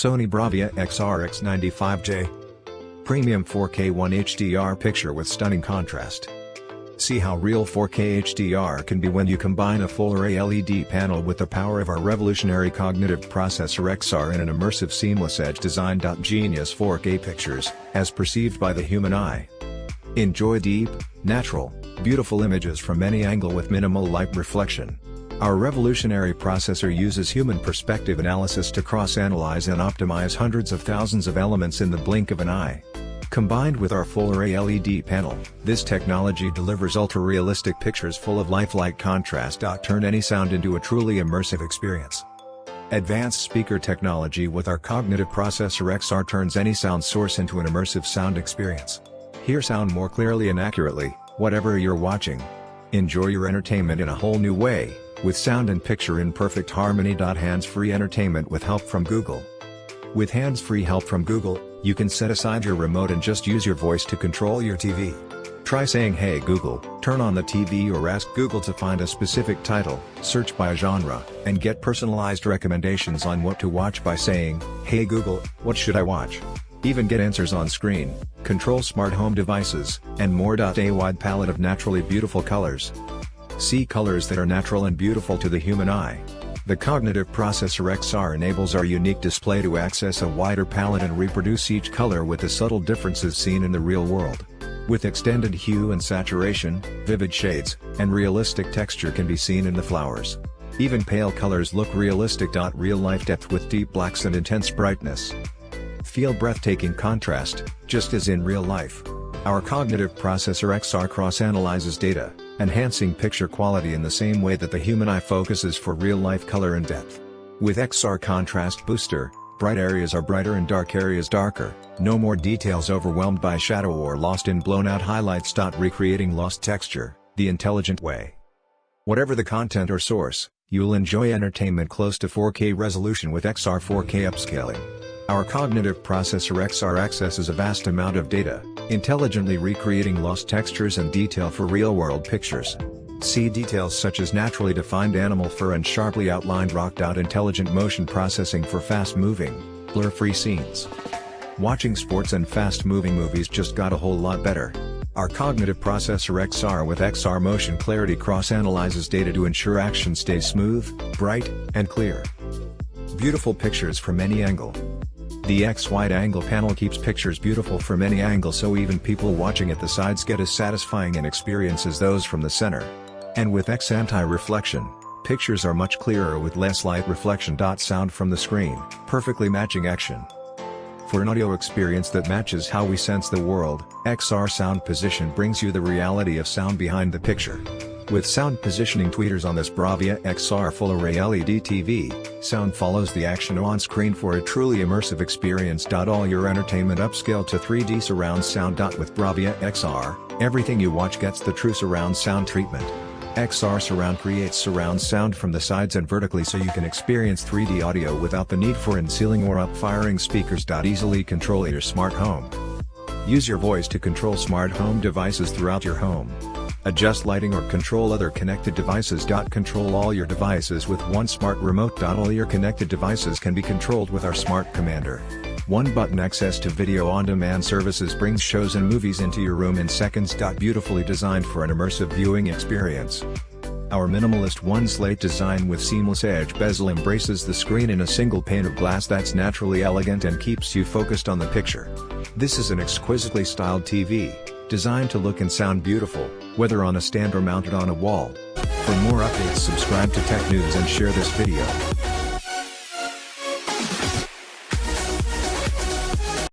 Sony BRAVIA XR X95J. Premium 4K 1 HDR picture with stunning contrast. See how real 4K HDR can be when you combine a full array LED panel with the power of our revolutionary cognitive processor XR in an immersive seamless edge design. Genius 4K pictures, as perceived by the human eye. Enjoy deep, natural, beautiful images from any angle with minimal light reflection. Our revolutionary processor uses human perspective analysis to cross-analyze and optimize hundreds of thousands of elements in the blink of an eye. Combined with our full-array LED panel, this technology delivers ultra-realistic pictures full of lifelike contrast. Turn any sound into a truly immersive experience. Advanced speaker technology with our cognitive processor XR turns any sound source into an immersive sound experience. Hear sound more clearly and accurately, whatever you're watching. Enjoy your entertainment in a whole new way, with sound and picture in perfect harmony. Hands-free entertainment with help from Google. With hands-free help from Google, you can set aside your remote and just use your voice to control your TV. Try saying, "Hey Google, turn on the TV," or ask Google to find a specific title, search by genre, and get personalized recommendations on what to watch by saying, "Hey Google, what should I watch?" Even get answers on screen, control smart home devices, and more. A wide palette of naturally beautiful colors. See colors that are natural and beautiful to the human eye. The cognitive processor XR enables our unique display to access a wider palette and reproduce each color with the subtle differences seen in the real world. With extended hue and saturation, vivid shades, and realistic texture can be seen in the flowers. Even pale colors look realistic. Real-life depth with deep blacks and intense brightness. Feel breathtaking contrast, just as in real life. Our cognitive processor XR cross-analyzes data, enhancing picture quality in the same way that the human eye focuses for real-life color and depth. With XR Contrast Booster, bright areas are brighter and dark areas darker, no more details overwhelmed by shadow or lost in blown-out highlights. Recreating lost texture, the intelligent way. Whatever the content or source, you'll enjoy entertainment close to 4K resolution with XR 4K upscaling. Our cognitive processor XR accesses a vast amount of data, intelligently recreating lost textures and detail for real-world pictures. See details such as naturally defined animal fur and sharply outlined rock. Intelligent motion processing for fast-moving, blur-free scenes. Watching sports and fast-moving movies just got a whole lot better. Our cognitive processor XR with XR Motion Clarity cross-analyzes data to ensure action stays smooth, bright, and clear. Beautiful pictures from any angle. The X wide-angle panel keeps pictures beautiful from any angle, so even people watching at the sides get as satisfying an experience as those from the center. And with X anti-reflection, pictures are much clearer with less light reflection. Sound from the screen, perfectly matching action. For an audio experience that matches how we sense the world, XR Sound Position brings you the reality of sound behind the picture. With sound positioning tweeters on this BRAVIA XR full-array LED TV, sound follows the action on screen for a truly immersive experience. All your entertainment upscale to 3D surround sound. With BRAVIA XR, everything you watch gets the true surround sound treatment. XR Surround creates surround sound from the sides and vertically, so you can experience 3D audio without the need for in-ceiling or up-firing speakers. Easily control your smart home. Use your voice to control smart home devices throughout your home. Adjust lighting or control other connected devices. Control all your devices with one smart remote. All your connected devices can be controlled with our Smart Commander. One button access to video on-demand services brings shows and movies into your room in seconds. Beautifully designed for an immersive viewing experience. Our minimalist one-slate design with seamless edge bezel embraces the screen in a single pane of glass that's naturally elegant and keeps you focused on the picture. This is an exquisitely styled TV, designed to look and sound beautiful, whether on a stand or mounted on a wall. For more updates, subscribe to Tech News and share this video.